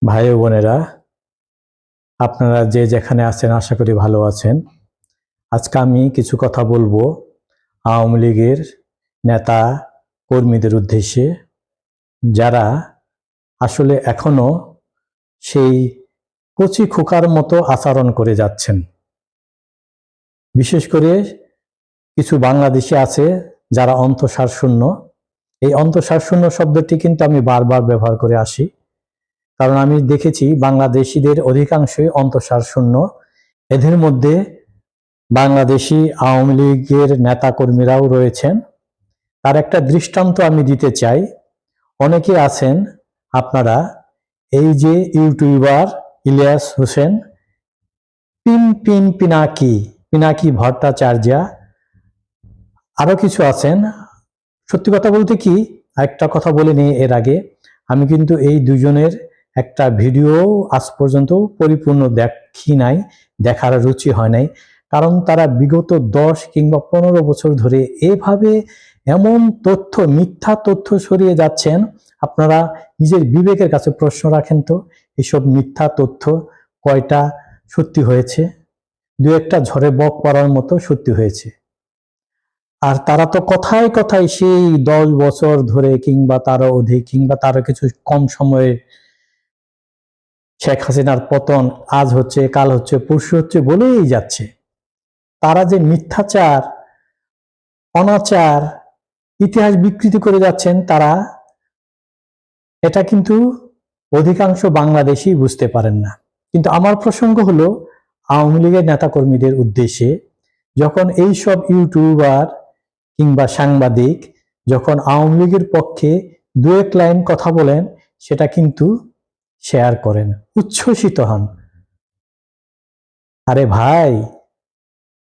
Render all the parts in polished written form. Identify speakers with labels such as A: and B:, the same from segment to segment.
A: ভাই ও বোনেরা, আপনারা যে যেখানে আছেন আশা করি ভালো আছেন। আজকে আমি কিছু কথা বলবো আওয়ামী লীগের নেতা কর্মীদের উদ্দেশ্যে, যারা আসলে এখনো সেই কচি খোকার মতো আচরণ করে যাচ্ছেন। বিশেষ করে কিছু বাংলাদেশি আছে যারা অন্তঃসার শূন্য। এই অন্তঃসার শূন্য শব্দটি কিন্তু আমি বারবার ব্যবহার করে আসি, কারণ আমি দেখেছি বাংলাদেশিদের অধিকাংশই অন্তঃসার শূন্য। এদের মধ্যে বাংলাদেশি আওয়ামী লীগের নেতা কর্মীরাও রয়েছেন। তার একটা দৃষ্টান্ত আমি দিতে চাই। অনেকে আছেন আপনারা, এই যে ইউটিউবার ইলিয়াস হোসেন, পিনাকি ভট্টাচার্য, আরো কিছু আছেন। সত্যি কথা বলতে কি, একটা কথা বলে নিই এর আগে, আমি কিন্তু এই দুজনের একটা ভিডিও আজ পর্যন্ত পরিপূর্ণ দেখি নাই, দেখার রুচি হয় নাই। কারণ তারা বিগত 10 কিংবা 15 বছর ধরে এভাবে এমন তথ্য, মিথ্যা তথ্য ছড়িয়ে যাচ্ছেন। আপনারা নিজের বিবেকের কাছে প্রশ্ন রাখেন তো, এসব মিথ্যা তথ্য কয়টা সত্যি হয়েছে? দু একটা ঝড়ে বক পড়ার মতো সত্যি হয়েছে। আর তারা তো কথায় কথায় সেই 10 বছর ধরে কিংবা তারও অধিক কিংবা তারও কিছু কম সময়ে শেখ হাসিনার পতন আজ হচ্ছে, কাল হচ্ছে, পরশু হচ্ছে বলেই যাচ্ছে। তারা যে মিথ্যাচার, অনাচার, ইতিহাস বিকৃতি করে যাচ্ছেন, তারা এটা কিন্তু অধিকাংশ বাংলাদেশী বুঝতে পারেন না। কিন্তু আমার প্রসঙ্গ হলো আওয়ামী লীগের নেতাকর্মীদের উদ্দেশ্যে, যখন এই সব ইউটিউবার কিংবা সাংবাদিক যখন আওয়ামী লীগের পক্ষে দু এক লাইন কথা বলেন, সেটা কিন্তু শেয়ার করেন, উচ্ছ্বসিত হন। আরে ভাই,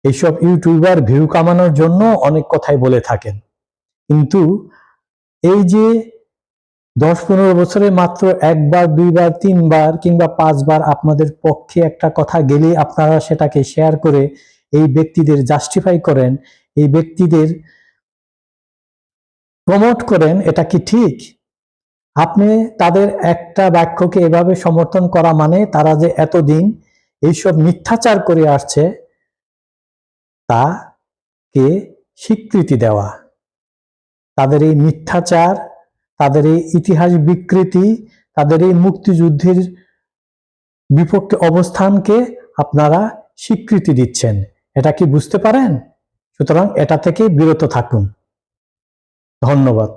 A: এইসব ইউটিউবার ভিউ কামানোর জন্য অনেক কথাই বলে থাকেন, কিন্তু এই যে 10-15 বছরে মাত্র একবার, দুইবার, তিনবার কিংবা 5 বার আপনাদের পক্ষে একটা কথা গেলে আপনারা সেটাকে শেয়ার করে এই ব্যক্তিদের জাস্টিফাই করেন, এই ব্যক্তিদের প্রমোট করেন, এটা কি ঠিক? আপনি তাদের একটা বাক্যকে এভাবে সমর্থন করা মানে তারা যে এতদিন এইসব মিথ্যাচার করে আসছে তাকে স্বীকৃতি দেওয়া। তাদের এই মিথ্যাচার, তাদের এই ইতিহাস বিকৃতি, তাদের এই মুক্তিযুদ্ধের বিপক্ষে অবস্থানকে আপনারা স্বীকৃতি দিচ্ছেন। এটা কি বুঝতে পারেন? সুতরাং এটা থেকে বিরত থাকুন। ধন্যবাদ।